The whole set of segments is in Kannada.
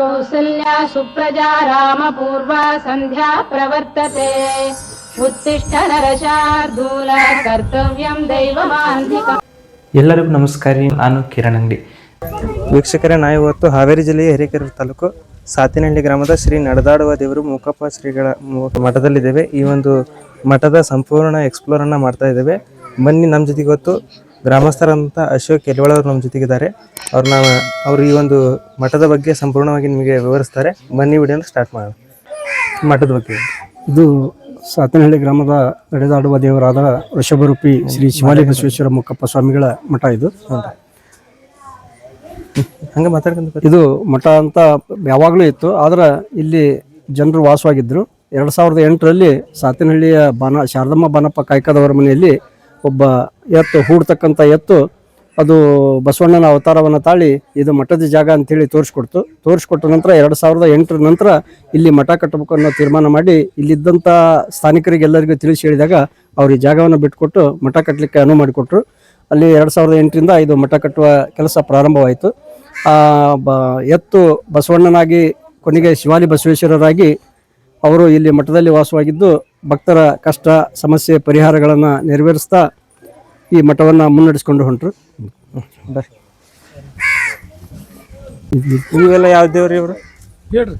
कौसल्या सुप्रजा रामपूर्वा संध्या प्रवर्तते उत्तिष्ठ नरशार्दूल कर्तव्यं दैवमान्धिकम्. ಎಲ್ಲರಿಗೂ ನಮಸ್ಕಾರ. ನಾನು ಕಿರಣ್ ಅಂಗಡಿ. ವೀಕ್ಷಕರೇ, ನಾವು ಇವತ್ತು ಹಾವೇರಿ ಜಿಲ್ಲೆಯ ಹಿರೇಕೆರೂರು ತಾಲೂಕು ಸಾತಿನಹಳ್ಳಿ ಗ್ರಾಮದ ಶ್ರೀ ನಡೆದಾಡುವ ದೇವರು ಮೂಕಪ್ಪ ಶ್ರೀಗಳ ಮಠದಲ್ಲಿದ್ದೇವೆ. ಈ ಒಂದು ಮಠದ ಸಂಪೂರ್ಣ ಎಕ್ಸ್ಪ್ಲೋರನ್ನು ಮಾಡ್ತಾ ಇದ್ದೇವೆ. ಬನ್ನಿ, ನಮ್ಮ ಜೊತೆಗೆ ಇವತ್ತು ಗ್ರಾಮಸ್ಥರಂತ ಅಶೋಕ್ ಎಲ್ವಾಳ್ ಅವರು ನಮ್ಮ ಜೊತೆಗಿದ್ದಾರೆ. ಅವರು ಈ ಒಂದು ಮಠದ ಬಗ್ಗೆ ಸಂಪೂರ್ಣವಾಗಿ ನಿಮಗೆ ವಿವರಿಸ್ತಾರೆ. ಬನ್ನಿ, ವಿಡಿಯೋನ ಸ್ಟಾರ್ಟ್ ಮಾಡೋಣ. ಮಠದ ಬಗ್ಗೆ ಇದು ಸಾತನಹಳ್ಳಿ ಗ್ರಾಮದ ನಡೆದಾಡುವ ದೇವರಾದ ವೃಷಭರೂಪಿ ಶ್ರೀ ಶಿವಾಲಿ ಬಸವೇಶ್ವರ ಮೂಕಪ್ಪ ಸ್ವಾಮಿಗಳ ಮಠ. ಇದು ಹಂಗೆ ಮಾತಾಡ್ಕೊಂಡು ಇದು ಮಠ ಅಂತ ಯಾವಾಗಲೂ ಇತ್ತು, ಆದ್ರೆ ಇಲ್ಲಿ ಜನರು ವಾಸವಾಗಿದ್ದರು. 2008ರಲ್ಲಿ ಸಾತನಹಳ್ಳಿಯ ಶಾರದಮ್ಮ ಬಾನಪ್ಪ ಕಾಯ್ಕದವರ ಮನೆಯಲ್ಲಿ ಒಬ್ಬ ಎತ್ತು ಹೂಡ್ತಕ್ಕಂಥ ಎತ್ತು ಅದು ಬಸವಣ್ಣನ ಅವತಾರವನ್ನು ತಾಳಿ ಇದು ಮಠದ ಜಾಗ ಅಂತೇಳಿ ತೋರಿಸ್ಕೊಟ್ಟ ನಂತರ 2008 ನಂತರ ಇಲ್ಲಿ ಮಠ ಕಟ್ಟಬೇಕು ಅನ್ನೋ ತೀರ್ಮಾನ ಮಾಡಿ ಇಲ್ಲಿದ್ದಂಥ ಸ್ಥಾನಿಕರಿಗೆಲ್ಲರಿಗೂ ತಿಳಿಸಿ ಹೇಳಿದಾಗ ಅವ್ರು ಈ ಜಾಗವನ್ನು ಬಿಟ್ಟುಕೊಟ್ಟು ಮಠ ಕಟ್ಟಲಿಕ್ಕೆ ಅನುವು ಮಾಡಿಕೊಟ್ರು. ಅಲ್ಲಿ 2008ರಿಂದ ಇದು ಮಠ ಕಟ್ಟುವ ಕೆಲಸ ಪ್ರಾರಂಭವಾಯಿತು. ಎತ್ತು ಬಸವಣ್ಣನಾಗಿ ಕೊನೆಗೆ ಶಿವಾಲಿ ಬಸವೇಶ್ವರರಾಗಿ ಅವರು ಇಲ್ಲಿ ಮಠದಲ್ಲಿ ವಾಸವಾಗಿದ್ದು ಭಕ್ತರ ಕಷ್ಟ ಸಮಸ್ಯೆ ಪರಿಹಾರಗಳನ್ನು ನೆರವೇರಿಸ್ತಾ ಈ ಮಠವನ್ನು ಮುನ್ನಡೆಸ್ಕೊಂಡು ಹೊಂಟರು. ಇವೆಲ್ಲ ಯಾವ ದೇವ್ರಿ ಇವರು ಹೇಳ್ರಿ?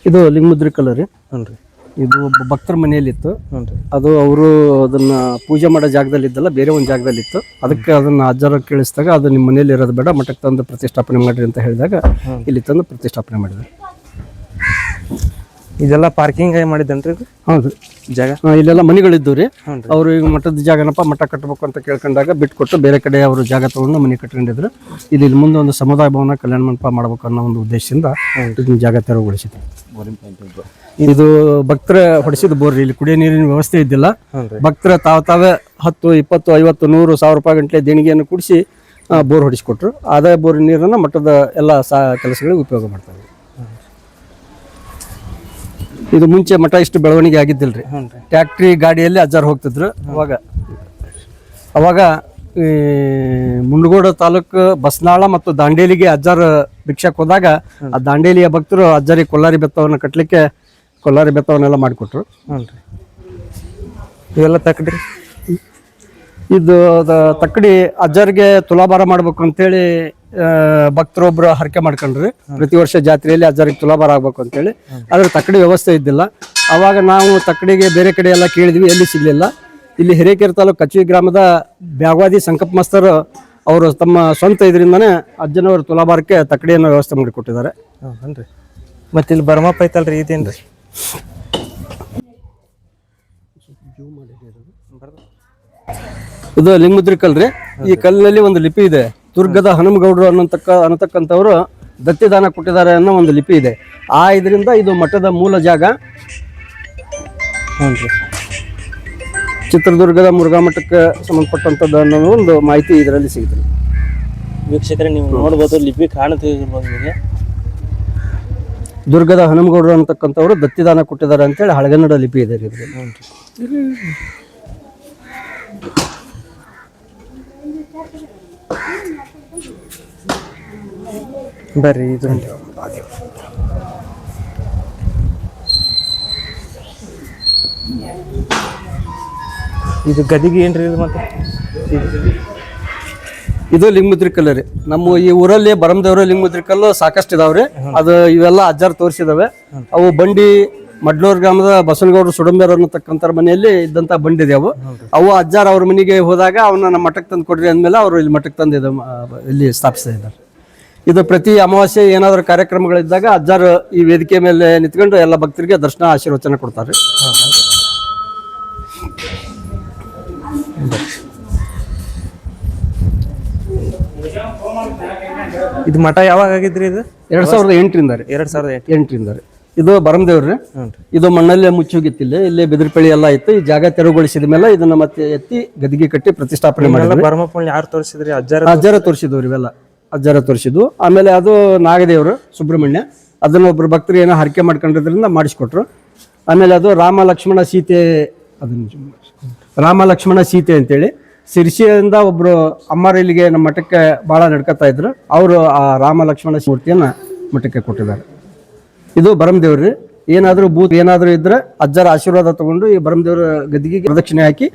ಇದು ಲಿಂಗಮುದ್ರಿಕಲ್ಲ ರೀ. ಹ್ಞೂ ರೀ. ಇದು ಒಬ್ಬ ಭಕ್ತರ ಮನೆಯಲ್ಲಿತ್ತು. ಹ್ಞೂ ರೀ. ಅದು ಅವರು ಅದನ್ನು ಪೂಜೆ ಮಾಡೋ ಜಾಗದಲ್ಲಿ ಇದ್ದಲ್ಲ, ಬೇರೆ ಒಂದು ಜಾಗದಲ್ಲಿತ್ತು. ಅದಕ್ಕೆ ಅದನ್ನು ಅಜ್ಜರ ಕೇಳಿಸಿದಾಗ ಅದು ನಿಮ್ಮ ಮನೆಯಲ್ಲಿ ಇರೋದು ಬೇಡ, ಮಠಕ್ಕೆ ತಂದು ಪ್ರತಿಷ್ಠಾಪನೆ ಮಾಡಿರಿ ಅಂತ ಹೇಳಿದಾಗ ಇಲ್ಲಿ ತಂದು ಪ್ರತಿಷ್ಠಾಪನೆ ಮಾಡಿದ್ರು. ಇದೆಲ್ಲ ಪಾರ್ಕಿಂಗ್ ಮಾಡಿದ್ದೇನ್ರಿ? ಹೌದು, ಜಾಗ ಇಲ್ಲೆಲ್ಲ ಮನೆಗಳಿದ್ದು ರೀ. ಅವರು ಈಗ ಮಠದ ಜಾಗನಪ್ಪ ಮಠ ಕಟ್ಟಬೇಕು ಅಂತ ಕೇಳ್ಕೊಂಡಾಗ ಬಿಟ್ಕೊಟ್ಟು ಬೇರೆ ಕಡೆ ಅವರು ಜಾಗ ತಗೊಂಡು ಮನೆ ಕಟ್ಕೊಂಡಿದ್ರು. ಇಲ್ಲಿ ಮುಂದೆ ಒಂದು ಸಮುದಾಯ ಭವನ ಕಲ್ಯಾಣ ಮಂಟಪ ಮಾಡಬೇಕು ಅನ್ನೋ ಒಂದು ಉದ್ದೇಶದಿಂದ ಇದನ್ನ ಜಾಗ ತೆರವುಗೊಳಿಸಿದ್ರು. ಇದು ಭಕ್ತರ ಹೊಡಿಸಿದ ಬೋರ್. ಇಲ್ಲಿ ಕುಡಿಯೋ ನೀರಿನ ವ್ಯವಸ್ಥೆ ಇದ್ದಿಲ್ಲ. ಭಕ್ತರ ತಾವೇ 10, 20, 50, 100, 1000 ರೂಪಾಯಿ ಗಂಟಲೆ ದೇಣಿಗೆಯನ್ನು ಕೊಡಿಸಿ ಬೋರ್ ಹೊಡಿಸಿಕೊಟ್ರು. ಆದಾಯ ಬೋರ್ ನೀರನ್ನು ಮಠದ ಎಲ್ಲ ಕೆಲಸಗಳಿಗೆ ಉಪಯೋಗ ಮಾಡ್ತಾರೆ. ಇದು ಮುಂಚೆ ಮಠ ಇಷ್ಟು ಬೆಳವಣಿಗೆ ಆಗಿದ್ದಿಲ್ರಿ. ಟ್ಯಾಕ್ಟ್ರಿ ಗಾಡಿಯಲ್ಲಿ ಅಜ್ಜಾರು ಹೋಗ್ತಿದ್ರು. ಅವಾಗ ಮುಂಡಗೋಡ ತಾಲೂಕು ಬಸ್ನಾಳ ಮತ್ತು ದಾಂಡೇಲಿಗೆ ಅಜ್ಜಾರು ಭಿಕ್ಷಕ್ಕೆ ಹೋದಾಗ ಆ ದಾಂಡೇಲಿಯ ಭಕ್ತರು ಅಜ್ಜಾರಿಗೆ ಕೊಲ್ಲಾರಿ ಬೆತ್ತವನ್ನು ಕಟ್ಟಲಿಕ್ಕೆ ಕೊಲ್ಲಾರಿ ಬೆತ್ತವನ್ನೆಲ್ಲ ಮಾಡಿಕೊಟ್ರು. ಇವೆಲ್ಲ ತಕ್ಕಡ್ರಿ. ಇದು ತಕ್ಕಡಿ ಅಜ್ಜಾರಿಗೆ ತುಲಾಭಾರ ಮಾಡ್ಬೇಕು ಅಂತೇಳಿ ಭಕ್ತರೊಬ್ರು ಹರಕೆ ಮಾಡ್ಕೊಂಡ್ರಿ. ಪ್ರತಿ ವರ್ಷ ಜಾತ್ರೆಯಲ್ಲಿ ಅಜ್ಜಾರಿಗೆ ತುಲಾಭಾರ ಆಗ್ಬೇಕು ಅಂತೇಳಿ. ಆದ್ರೆ ತಕ್ಕಡಿ ವ್ಯವಸ್ಥೆ ಇದ್ದಿಲ್ಲ. ಅವಾಗ ನಾವು ತಕ್ಕಡಿಗೆ ಬೇರೆ ಕಡೆ ಎಲ್ಲ ಕೇಳಿದ್ವಿ, ಎಲ್ಲಿ ಸಿಗ್ಲಿಲ್ಲ. ಇಲ್ಲಿ ಹಿರೇಕೆರೂರು ತಾಲೂಕು ಕಚ್ವಿ ಗ್ರಾಮದ ಬ್ಯಾಗವಾದಿ ಸಂಕಪ್ಪ ಮಾಸ್ತರ್ ಅವರು ತಮ್ಮ ಸ್ವಂತ ಇದರಿಂದನೇ ಅಜ್ಜನವರು ತುಲಾಭಾರಕ್ಕೆ ತಕ್ಕಡಿಯನ್ನು ವ್ಯವಸ್ಥೆ ಮಾಡಿಕೊಟ್ಟಿದ್ದಾರೆ. ಹೌದನ್ರಿ. ಮತ್ತೆ ಇಲ್ಲಿ ಬರ್ಮಪ್ಪ ಐತಲ್ರಿ, ಇದೇನ್ರಿ? ಇದು ಲಿಂಗಮುದ್ರಿ ಕಲ್ರಿ. ಈ ಕಲ್ಲಿನಲ್ಲಿ ಒಂದು ಲಿಪಿ ಇದೆ. ದುರ್ಗದ ಹನುಮಗೌಡರು ಅನ್ನತಕ್ಕಂಥವ್ರು ದತ್ತಿದಾನ ಕೊಟ್ಟಿದ್ದಾರೆ ಅನ್ನೋ ಒಂದು ಲಿಪಿ ಇದೆ. ಆ ಇದರಿಂದ ಇದು ಮಠದ ಮೂಲ ಜಾಗ. ಚಿತ್ರದುರ್ಗದ ಮುರುಘಾ ಮಠಕ್ಕೆ ಸಂಬಂಧಪಟ್ಟಂಥದ್ದು ಅನ್ನೋ ಒಂದು ಮಾಹಿತಿ ಇದರಲ್ಲಿ ಸಿಗುತ್ತೆ. ವೀಕ್ಷಕರೇ, ನೀವು ನೋಡ್ಬೋದು, ಲಿಪಿ ಕಾಣುತ್ತಿರ್ಬೋದು. ದುರ್ಗದ ಹನುಮಗೌಡರು ಅನ್ನತಕ್ಕಂಥವ್ರು ದತ್ತಿದಾನ ಕೊಟ್ಟಿದ್ದಾರೆ ಅಂತೇಳಿ ಹಳಗನ್ನಡ ಲಿಪಿ ಇದೆ ರೀ. ಬರ್ರಿ, ಇದು ಗದಿಗೆ ಏನ್ರಿ? ಇದು ಮತ್ತೆ ಇದು ಲಿಂಗಮುದ್ರಿ ಕಲ್ಲು ರೀ. ನಮ್ಮ ಈ ಊರಲ್ಲಿ ಬರಮದೇವ್ರ ಲಿಂಗಮುದ್ರಿ ಕಲ್ಲು ಸಾಕಷ್ಟು ಇದಾವ್ರಿ. ಅದು ಇವೆಲ್ಲ ಅಜ್ಜಾರು ತೋರಿಸಿದಾವೆ. ಅವು ಬಂಡಿ ಮಡ್ಲೂರು ಗ್ರಾಮದ ಬಸವನಗೌಡರು ಸುಡಂಬೇರು ಅನ್ನತಕ್ಕಂಥ ಮನೆಯಲ್ಲಿ ಇದ್ದಂಥ ಬಂಡಿ ಇದೆ. ಅವು ಅಜ್ಜಾರು ಅವ್ರ ಮನೆಗೆ ಹೋದಾಗ ಅವನ್ನ ನಮ್ಮ ಮಠಕ್ಕೆ ತಂದು ಕೊಡ್ರಿ ಅಂದಮೇಲೆ ಅವರು ಇಲ್ಲಿ ಮಠಕ್ಕೆ ತಂದು ಇಲ್ಲಿ ಸ್ಥಾಪಿಸ್ತಾ ಇದ್ದಾರೆ. ಇದು ಪ್ರತಿ ಅಮಾವಾಸ್ಯೆ ಏನಾದರೂ ಕಾರ್ಯಕ್ರಮಗಳಿದ್ದಾಗ ಅಜ್ಜಾರು ಈ ವೇದಿಕೆ ಮೇಲೆ ನಿಂತ್ಕೊಂಡು ಎಲ್ಲ ಭಕ್ತರಿಗೆ ದರ್ಶನ ಆಶೀರ್ವಚನ ಕೊಡ್ತಾರೆ. ಇದು ಮಠ ಯಾವಾಗ ಆಗಿದ್ರಿ? ಇದು 2008ರಿಂದ ರೀ. 2008ರಿಂದ ರೀ. ಇದು ಬರಮದೇವ್ರಿ. ಇದು ಮಣ್ಣಲ್ಲೇ ಮುಚ್ಚೋಗಿತ್ತಿಲ್ಲ. ಇಲ್ಲೇ ಬೆದರ್ಪಳ್ಳಿ ಎಲ್ಲ ಇತ್ತು. ಈ ಜಾಗ ತೆರವುಗೊಳಿಸಿದ ಮೇಲೆ ಇದನ್ನ ಮತ್ತೆ ಎತ್ತಿ ಗದಿಗೆ ಕಟ್ಟಿ ಪ್ರತಿಷ್ಠಾಪನೆ ಮಾಡಿದ್ರು. ಬರಮಪ್ಪ ಯಾರು ತೋರಿಸಿದ್ರಿ? ಅಜ್ಜಾರ ತೋರಿಸಿದ್ವು ಇವೆಲ್ಲ. ಅಜ್ಜಾರ ತೋರಿಸಿದ್ವು. ಆಮೇಲೆ ಅದು ನಾಗದೇವರು ಸುಬ್ರಹ್ಮಣ್ಯ, ಅದನ್ನ ಒಬ್ರು ಭಕ್ತರು ಏನೋ ಹರಕೆ ಮಾಡ್ಕೊಂಡಿದ್ರಿಂದ ಮಾಡಿಸ್ಕೊಟ್ರು. ಆಮೇಲೆ ಅದು ರಾಮ ಲಕ್ಷ್ಮಣ ಸೀತೆ ಅಂತೇಳಿ ಸಿರ್ಸಿಯಿಂದ ಒಬ್ರು ಅಮ್ಮಾರ ಇಲ್ಲಿಗೆ ನಮ್ಮ ಮಠಕ್ಕೆ ಭಾಳ ನಡ್ಕೊತಾ ಇದ್ರು. ಅವರು ಆ ರಾಮ ಲಕ್ಷ್ಮಣ ಮೂರ್ತಿಯನ್ನು ಮಠಕ್ಕೆ ಕೊಟ್ಟಿದ್ದಾರೆ. ಇದು ಬರಮದೇವ್ರಿ. ಏನಾದರೂ ಭೂತ ಏನಾದರೂ ಇದ್ರೆ ಅಜ್ಜರ ಆಶೀರ್ವಾದ ತಗೊಂಡು ಈ ಬರಮದೇವ್ರ ಗದ್ದಿಗೆ ಪ್ರದಕ್ಷಿಣೆ ಹಾಕಿ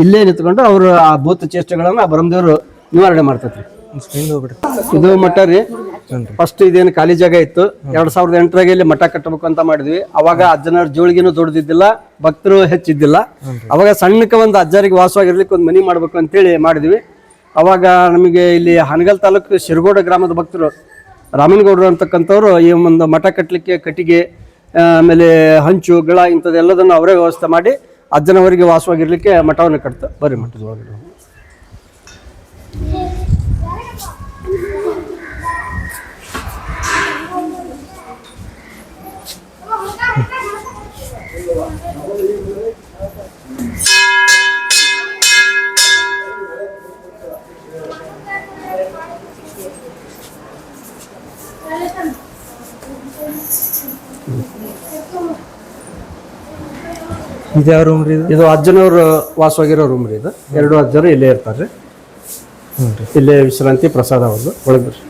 ಇಲ್ಲೇ ನಿಂತ್ಕೊಂಡು ಅವರು ಆ ಭೂತ ಚೇಷ್ಟೆಗಳನ್ನ ಆ ಬರಮದೇವ್ರು ನಿವಾರಣೆ ಮಾಡ್ತೈತ್ರಿ. ಇದು ಮಠ ರೀ. ಫಸ್ಟ್ ಇದೇನು ಖಾಲಿ ಜಾಗ ಇತ್ತು. 2008 ಇಲ್ಲಿ ಮಠ ಕಟ್ಟಬೇಕು ಅಂತ ಮಾಡಿದ್ವಿ. ಅವಾಗ ಅಜ್ಜನವ್ರ ಜೋಳಿಗೆನೂ ದೊಡ್ಡದಿದ್ದಿಲ್ಲ, ಭಕ್ತರು ಹೆಚ್ಚಿದ್ದಿಲ್ಲ. ಅವಾಗ ಸಣ್ಣಕ್ಕೆ ಒಂದು ಅಜ್ಜರಿಗೆ ವಾಸವಾಗಿರ್ಲಿಕ್ಕೆ ಒಂದು ಮನಿ ಮಾಡ್ಬೇಕು ಅಂತೇಳಿ ಮಾಡಿದ್ವಿ. ಅವಾಗ ನಮಗೆ ಇಲ್ಲಿ ಹಾನಗಲ್ ತಾಲೂಕು ಶಿರಗೋಡ ಗ್ರಾಮದ ಭಕ್ತರು ರಾಮನಗೌಡರು ಅಂತಕ್ಕಂಥವ್ರು ಈ ಒಂದು ಮಠ ಕಟ್ಟಲಿಕ್ಕೆ ಕಟ್ಟಿಗೆ ಆಮೇಲೆ ಹಂಚು ಗಳ ಇಂಥದ್ದೆಲ್ಲದನ್ನು ಅವರೇ ವ್ಯವಸ್ಥೆ ಮಾಡಿ ಅಜ್ಜನವರಿಗೆ ವಾಸವಾಗಿರ್ಲಿಕ್ಕೆ ಮಠವನ್ನು ಕಟ್ತ ಬರೀ ಮಠದ ಒಳಗಡೆ. ಇದು ಯಾವ ರೂಮ್ ರೀ? ಇದು ಅಜ್ಜನವ್ರು ವಾಸವಾಗಿರೋ ರೂಮ್ ರೀ. ಇದು 2 ಅಜ್ಜರು ಇಲ್ಲೇ ಇರ್ತಾರೆ. ಇಲ್ಲೇ ವಿಶ್ರಾಂತಿ ಪ್ರಸಾದ ಅವ್ರದ್ದು. ಒಳಗೆ ಬರ್ರಿ.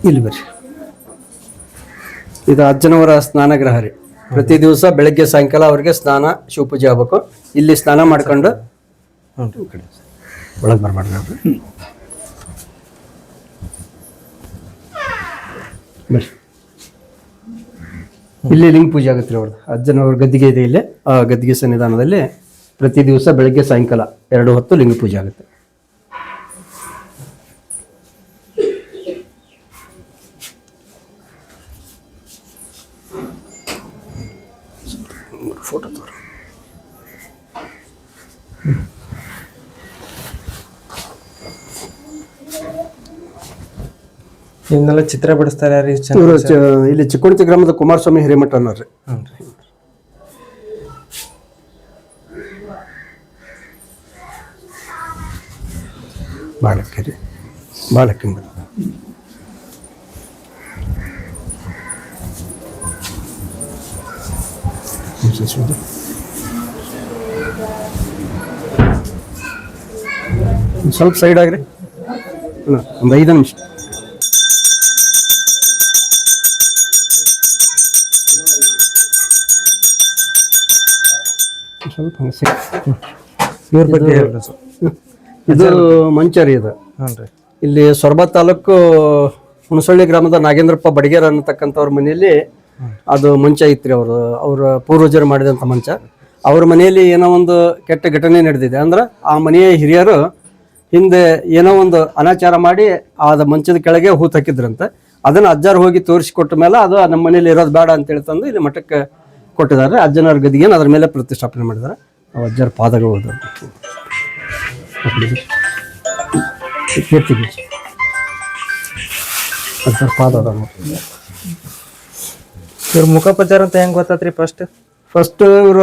ಇಲ್ಲಿ ಬರ್ರಿ. ಇದು ಅಜ್ಜನವರ ಸ್ನಾನಗೃಹ ರೀ. ಪ್ರತಿ ದಿವಸ ಬೆಳಗ್ಗೆ ಸಾಯಂಕಾಲ ಅವ್ರಿಗೆ ಸ್ನಾನ ಶಿವಪೂಜೆ ಆಗ್ಬೇಕು. ಇಲ್ಲಿ ಸ್ನಾನ ಮಾಡ್ಕೊಂಡು ಒಳಗೆ ಬರ್ಬಾರ್ದು. ಇಲ್ಲಿ ಲಿಂಗ ಪೂಜೆ ಆಗುತ್ತೆ ರೀ ಅವ್ರದ್ದು. ಅಜ್ಜನವ್ರ ಗದ್ದಿಗೆ ಇದೆ ಇಲ್ಲಿ. ಆ ಗದ್ದಿಗೆ ಸನ್ನಿಧಾನದಲ್ಲಿ ಪ್ರತಿ ದಿವಸ ಬೆಳಗ್ಗೆ ಸಾಯಂಕಾಲ 2 ಹೊತ್ತು ಲಿಂಗ ಪೂಜೆ ಆಗುತ್ತೆ. ಫೋಟೋ ತೋರು. ಇವನ್ನೆಲ್ಲ ಚಿತ್ರ ಬಿಡಿಸ್ತಾರೆ ಯಾರು? ಇಲ್ಲಿ ಚಿಕ್ಕೋಣತಿ ಗ್ರಾಮದ ಕುಮಾರಸ್ವಾಮಿ ಹಿರೇಮಠ ಅನ್ನೋರಿ. ಬಾಳಕ್ಕೆ ರೀ. ಬಾಳಕ್ಕೆ ಸ್ವಲ್ಪ ಸೈಡ್ ಆಗ್ರಿ. ಒಂದು 5 ನಿಮಿಷ. ಇವ್ರ ಬಗ್ಗೆ ಹೇಳ್ರಿ. ಇದು ಮಂಚರಿ. ಇದು ಇಲ್ಲಿ ಸೊರಬ ತಾಲೂಕು ಹುಣಸಳ್ಳಿ ಗ್ರಾಮದ ನಾಗೇಂದ್ರಪ್ಪ ಬಡಗೇರ ಅನ್ನತಕ್ಕಂಥವ್ರ ಮನೆಯಲ್ಲಿ ಅದು ಮಂಚ ಇತ್ರಿ. ಅವ್ರ ಪೂರ್ವಜರು ಮಾಡಿದಂಥ ಮಂಚ. ಅವ್ರ ಮನೆಯಲ್ಲಿ ಏನೋ ಒಂದು ಕೆಟ್ಟ ಘಟನೆ ನಡೆದಿದೆ. ಅಂದ್ರೆ ಆ ಮನೆಯ ಹಿರಿಯರು ಹಿಂದೆ ಏನೋ ಒಂದು ಅನಾಚಾರ ಮಾಡಿ ಆದ ಮಂಚದ ಕೆಳಗೆ ಹೂತ್ ಹಾಕಿದ್ರಂತೆ. ಅದನ್ನ ಅಜ್ಜಾರು ಹೋಗಿ ತೋರಿಸಿಕೊಟ್ಟ ಮೇಲೆ ಅದು ನಮ್ಮ ಮನೇಲಿ ಇರೋದು ಬೇಡ ಅಂತೇಳಿ ತಂದು ಇಲ್ಲಿ ಮಠಕ್ಕೆ ಕೊಟ್ಟಿದ್ದಾರೆ. ಅಜ್ಜನವ್ರ ಗದಿಗೇನು ಅದ್ರ ಮೇಲೆ ಪ್ರತಿಷ್ಠಾಪನೆ ಮಾಡಿದ್ದಾರೆ. ಅಜ್ಜರ ಪಾದಗಳು ಅಜ್ಜರ ಪಾದ ಇವ್ರ ಮುಖೋಪಚಾರ ಅಂತ ಹೆಂಗ್ ಗೊತ್ತಾತ್ರಿ? ಫಸ್ಟ್ ಇವ್ರ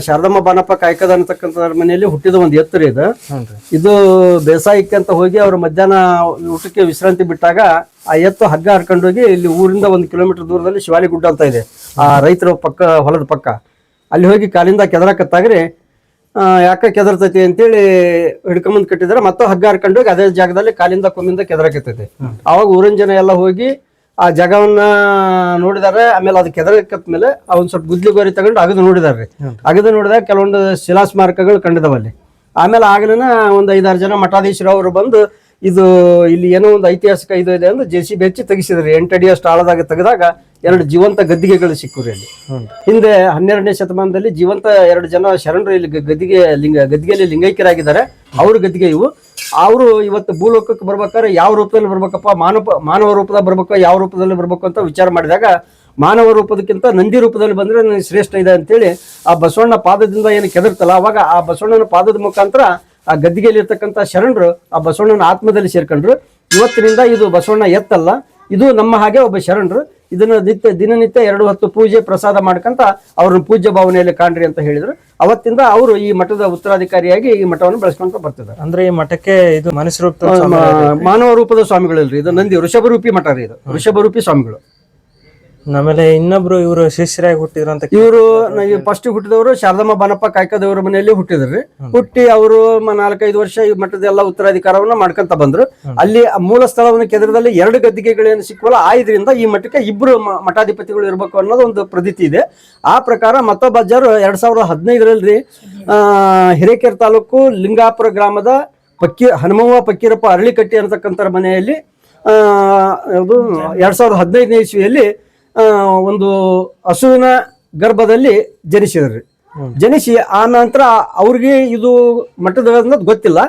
ಶಾರದಮ್ಮ ಬಾನಪ್ಪ ಕಾಯ್ಕದ ಅನ್ನತಕ್ಕಂಥವ್ರ ಮನೆಯಲ್ಲಿ ಹುಟ್ಟಿದ ಒಂದು ಎತ್ತರ ಇದೆ. ಇದು ಬೇಸಾಯಕ್ಕೆ ಅಂತ ಹೋಗಿ ಅವ್ರು ಮಧ್ಯಾಹ್ನ ಊಟಕ್ಕೆ ವಿಶ್ರಾಂತಿ ಬಿಟ್ಟಾಗ ಆ ಎತ್ತು ಹಗ್ಗ ಹರ್ಕೊಂಡೋಗಿ ಇಲ್ಲಿ ಊರಿಂದ 1 ಕಿಲೋಮೀಟರ್ ದೂರದಲ್ಲಿ ಶಿವಾಲಿ ಗುಡ್ಡ ಅಂತ ಇದೆ, ಆ ರೈತರ ಪಕ್ಕ ಹೊಲದ ಪಕ್ಕ. ಅಲ್ಲಿ ಹೋಗಿ ಕಾಲಿಂದ ಕೆದರಕತ್ತಾಗ್ರಿ ಯಾಕೆ ಕೆದರ್ತೈತಿ ಅಂತೇಳಿ ಹಿಡ್ಕೊಂಬಂದ್ ಕಟ್ಟಿದ್ರೆ ಮತ್ತೆ ಹಗ್ಗ ಹರ್ಕೊಂಡೋಗಿ ಅದೇ ಜಾಗದಲ್ಲಿ ಕಾಲಿಂದ ಕೊಮ್ಮಿಂದ ಕೆದರಕತ್ತೈತಿ. ಅವಾಗ ಊರಿನ ಜನ ಎಲ್ಲ ಹೋಗಿ ಆ ಜಾಗವನ್ನ ನೋಡಿದಾರೆ. ಆಮೇಲೆ ಅದು ಕೆದರಕತ್ ಮೇಲೆ ಒಂದ್ ಸ್ವಲ್ಪ ಗುದ್ಲಿ ಗೋರಿ ತಗೊಂಡು ಅಗದು ನೋಡಿದಾರ್ರಿ. ಅಗದು ನೋಡಿದಾಗ ಕೆಲವೊಂದು ಶಿಲಾಸ್ಮಾರಕಗಳು ಕಂಡಿದಾವಲ್ಲಿ. ಆಮೇಲೆ ಆಗಲಿನ ಒಂದು 5-6 ಜನ ಮಠಾಧೀಶರು ಅವರು ಬಂದು ಇದು ಇಲ್ಲಿ ಏನೋ ಒಂದು ಐತಿಹಾಸಿಕ ಇದು ಇದೆ ಅಂದ್ರೆ JCB ಹಚ್ಚಿ ತೆಗಿಸಿದ್ರಿ. 8 ಅಡಿಯಷ್ಟು ಆಳದಾಗ ತೆಗೆದಾಗ 2 ಜೀವಂತ ಗದ್ದಿಗೆಗಳು ಸಿಕ್ಕುರಿ ಅಲ್ಲಿ. ಹಿಂದೆ 12ನೇ ಶತಮಾನದಲ್ಲಿ ಜೀವಂತ 2 ಜನ ಶರಣರು ಇಲ್ಲಿ ಗದ್ದಿಗೆಯಲ್ಲಿ ಲಿಂಗೈಕ್ಯರಾಗಿದ್ದಾರೆ. ಅವ್ರ ಗದ್ದಿಗೆ ಇವು. ಅವರು ಇವತ್ತು ಭೂಲೋಕಕ್ಕೆ ಬರ್ಬೇಕಾದ್ರೆ ಯಾವ ರೂಪದಲ್ಲಿ ಬರ್ಬೇಕಪ್ಪ, ಮಾನವ ರೂಪದಾಗ ಬರ್ಬೇಕು, ಯಾವ ರೂಪದಲ್ಲಿ ಬರ್ಬೇಕು ಅಂತ ವಿಚಾರ ಮಾಡಿದಾಗ ಮಾನವ ರೂಪದಕ್ಕಿಂತ ನಂದಿ ರೂಪದಲ್ಲಿ ಬಂದ್ರೆ ನನಗೆ ಶ್ರೇಷ್ಠ ಇದೆ ಅಂತೇಳಿ ಆ ಬಸವಣ್ಣ ಪಾದದಿಂದ ಏನು ಕೆದರ್ತಲ್ಲ, ಅವಾಗ ಆ ಬಸವಣ್ಣನ ಪಾದದ ಮುಖಾಂತರ ಆ ಗದ್ದಿಗೆಯಲ್ಲಿ ಇರ್ತಕ್ಕಂಥ ಶರಣರು ಆ ಬಸವಣ್ಣನ ಆತ್ಮದಲ್ಲಿ ಸೇರ್ಕೊಂಡ್ರು. ಇವತ್ತಿನಿಂದ ಇದು ಬಸವಣ್ಣ ಎತ್ತಲ್ಲ, ಇದು ನಮ್ಮ ಹಾಗೆ ಒಬ್ಬ ಶರಣರು. ಇದನ್ನ ದಿನನಿತ್ಯ 2 ಹೊತ್ತು ಪೂಜೆ ಪ್ರಸಾದ ಮಾಡ್ಕಂತ ಅವ್ರನ್ನ ಪೂಜ್ಯ ಭಾವನೆಯಲ್ಲಿ ಕಾಣ್ರಿ ಅಂತ ಹೇಳಿದ್ರು. ಅವತ್ತಿಂದ ಅವರು ಈ ಮಠದ ಉತ್ತರಾಧಿಕಾರಿಯಾಗಿ ಈ ಮಠವನ್ನು ಬೆಳೆಸ್ಕೊಂತ ಬರ್ತಿದ್ದಾರೆ. ಅಂದ್ರೆ ಈ ಮಠಕ್ಕೆ ಇದು ಮನುಷ್ಯ ರೂಪ ಮಾನವ ರೂಪದ ಸ್ವಾಮಿಗಳಲ್ರಿ. ಇದು ನಂದಿ ವೃಷಭರೂಪಿ ಮಠ ರೀ. ಇದು ವೃಷಭರೂಪಿ ಸ್ವಾಮಿಗಳು. ಆಮೇಲೆ ಇನ್ನೊಬ್ರು ಇವರು ಶಿಷ್ಯರಾಗಿ ಹುಟ್ಟಿದ್ರು ಅಂತ ಇವರು ಫಸ್ಟ್ ಹುಟ್ಟಿದವರು ಶಾರದಮ್ಮ ಬಾನಪ್ಪ ಕಾಯ್ಕದವರ ಮನೆಯಲ್ಲಿ ಹುಟ್ಟಿದ್ರಿ. ಹುಟ್ಟಿ ಅವರು 4-5 ವರ್ಷ ಈ ಮಠದ ಎಲ್ಲ ಉತ್ತರಾಧಿಕಾರವನ್ನ ಮಾಡ್ಕೊಂತ ಬಂದ್ರು. ಅಲ್ಲಿ ಮೂಲ ಸ್ಥಳವನ್ನು ಕೆದರದಲ್ಲಿ 2 ಗದ್ದಿಗೆಗಳೇನು ಸಿಕ್ಕವಲ್ಲ ಆ ಇದರಿಂದ ಈ ಮಠಕ್ಕೆ 2 ಮಠಾಧಿಪತಿಗಳು ಇರಬೇಕು ಅನ್ನೋದು ಒಂದು ಪ್ರತೀತಿ ಇದೆ. ಆ ಪ್ರಕಾರ ಮತ್ತೊಬ್ಬ ಅಜ್ಜರು 2015ರಲ್ಲಿ ಹಿರೇಕೆರೆ ತಾಲೂಕು ಲಿಂಗಾಪುರ ಗ್ರಾಮದ ಹನುಮವ್ವ ಫಕೀರಪ್ಪ ಅರಳಿಕಟ್ಟಿ ಅನ್ನತಕ್ಕಂಥ ಮನೆಯಲ್ಲಿ 2015ನೇ ಇಸ್ವಿಯಲ್ಲಿ ಒಂದು ಹಸುವಿನ ಗರ್ಭದಲ್ಲಿ ಜನಿಸಿದ್ರಿ. ಜನಿಸಿ ಆ ನಂತರ ಅವ್ರಿಗೆ ಇದು ಮಠದ ಅನ್ನೋದು ಗೊತ್ತಿಲ್ಲ.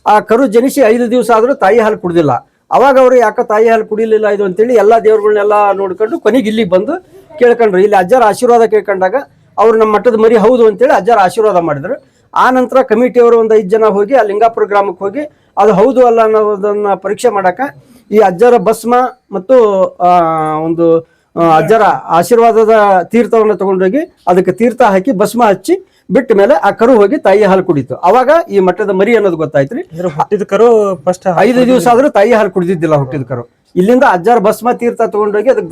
ಆ ಕರು ಜನಿಸಿ 5 ದಿವಸ ಆದ್ರೂ ತಾಯಿ ಹಾಲು ಕುಡ್ದಿಲ್ಲ. ಅವಾಗ ಅವ್ರು ಯಾಕೆ ತಾಯಿ ಹಾಲು ಕುಡಿಲಿಲ್ಲ ಇದು ಅಂತೇಳಿ ಎಲ್ಲಾ ದೇವ್ರುಗಳನ್ನೆಲ್ಲ ನೋಡ್ಕೊಂಡು ಕೊನೆಗೆ ಇಲ್ಲಿ ಬಂದು ಕೇಳ್ಕೊಂಡ್ರು. ಇಲ್ಲಿ ಅಜ್ಜರ ಆಶೀರ್ವಾದ ಕೇಳ್ಕೊಂಡಾಗ ಅವ್ರು ನಮ್ಮ ಮಠದ ಮರಿ ಹೌದು ಅಂತೇಳಿ ಅಜ್ಜರ ಆಶೀರ್ವಾದ ಮಾಡಿದ್ರು. ಆ ನಂತರ ಕಮಿಟಿಯವರು ಒಂದು 5 ಜನ ಹೋಗಿ ಆ ಲಿಂಗಾಪುರ ಗ್ರಾಮಕ್ಕೆ ಹೋಗಿ ಅದು ಹೌದು ಅಲ್ಲ ಅನ್ನೋದನ್ನ ಪರೀಕ್ಷೆ ಮಾಡಾಕ ಈ ಅಜ್ಜರ ಭಸ್ಮ ಮತ್ತು ಒಂದು ಅಜ್ಜರ ಆಶೀರ್ವಾದದ ತೀರ್ಥವನ್ನು ತಗೊಂಡೋಗಿ ಅದಕ್ಕೆ ತೀರ್ಥ ಹಾಕಿ ಭಸ್ಮ ಹಚ್ಚಿ ಬಿಟ್ಟ ಮೇಲೆ ಆ ಕರು ಹೋಗಿ ತಾಯಿ ಹಾಲು ಕುಡಿತು. ಅವಾಗ ಈ ಮಠದ ಮರಿ ಅನ್ನೋದು ಗೊತ್ತಾಯ್ತ್ರಿ. ಹುಟ್ಟಿದ ಕರು ಫಸ್ಟ್ 5 ದಿವಸ ಆದ್ರೂ ತಾಯಿ ಹಾಲು ಕುಡಿದಿದ್ದಿಲ್ಲ ಹುಟ್ಟಿದ ಕರು. ಇಲ್ಲಿಂದ ಅಜ್ಜರ ಭಸ್ಮ ತೀರ್ಥ ತಗೊಂಡೋಗಿ ಅದಕ್ಕೆ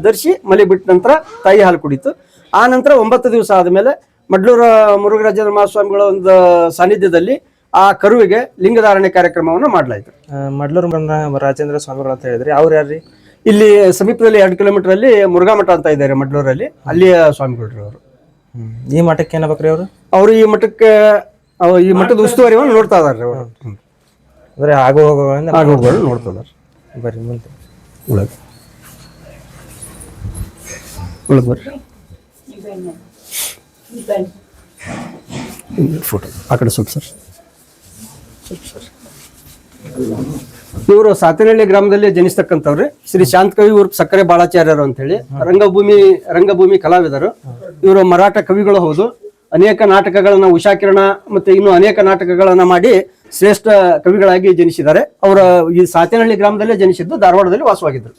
ಧರಿಸಿ ಮಲಿ ಬಿಟ್ಟ ನಂತರ ತಾಯಿ ಹಾಲು ಕುಡಿತು. ಆ ನಂತರ 9 ದಿವಸ ಆದ್ಮೇಲೆ ಮಡ್ಲೂರ ಮುರುಘರಾಜೇಂದ್ರ ಮಹಾಸ್ವಾಮಿಗಳ ಒಂದು ಸಾನ್ನಿಧ್ಯದಲ್ಲಿ ಆ ಕರುವಿಗೆ ಲಿಂಗಧಾರಣೆ ಕಾರ್ಯಕ್ರಮವನ್ನು ಮಾಡಲಾಯಿತು. ಮಡ್ಲೂರು ರಾಜೇಂದ್ರ ಸ್ವಾಮಿಗಳು ಅಂತ ಹೇಳಿದ್ರಿ, ಅವ್ರು ಯಾರ್ರಿ? ಇಲ್ಲಿ ಸಮೀಪದಲ್ಲಿ 2 ಕಿಲೋಮೀಟರ್ ಅಲ್ಲಿ ಮುರುಘಾ ಮಠ ಅಂತ ಇದ್ದಾರೆ ಮಡ್ಲೂರಲ್ಲಿ, ಅಲ್ಲಿಯ ಸ್ವಾಮಿಗಳು ಅವರು. ಈ ಮಠಕ್ಕೆ ಏನಾಗ್ಬೇಕ್ರಿ ಅವರು? ಅವರು ಈ ಮಠಕ್ಕೆ ಈ ಮಠದ ಉಸ್ತುವಾರಿಯನ್ನು ನೋಡ್ತಾ ಇದಾರೆ ಅವರು. ಅಂದ್ರೆ ಆಗು ಹೋಗುಗಳು ನೋಡ್ತಾ ಇದಾರೆ. ಬರ್ರಿ ಮುಂದೆ ಒಳಗೆ ಬರ್ರಿ. ಫೋಟೋ ಆ ಕಡೆ ಸ್ವಲ್ಪ ಸರ್. ಇವರು ಸಾತೇನಹಳ್ಳಿ ಗ್ರಾಮದಲ್ಲಿ ಜನಿಸ್ತಕ್ಕಂಥವ್ರಿ. ಶ್ರೀ ಶಾಂತಕವಿ ಉರ್ಫ್ ಸಕ್ಕರೆ ಬಾಳಾಚಾರ್ಯರು ಅಂತ ಹೇಳಿ ರಂಗಭೂಮಿ ಕಲಾವಿದರು. ಇವರು ಮರಾಠ ಕವಿಗಳು ಹೌದು. ಅನೇಕ ನಾಟಕಗಳನ್ನ ಉಷಾಕಿರಣ ಮತ್ತೆ ಇನ್ನು ಅನೇಕ ನಾಟಕಗಳನ್ನ ಮಾಡಿ ಶ್ರೇಷ್ಠ ಕವಿಗಳಾಗಿ ಜನಿಸಿದ್ದಾರೆ. ಅವರ ಈ ಸಾತೇನಹಳ್ಳಿ ಗ್ರಾಮದಲ್ಲೇ ಜನಿಸಿದ್ದು ಧಾರವಾಡದಲ್ಲಿ ವಾಸವಾಗಿದ್ರು.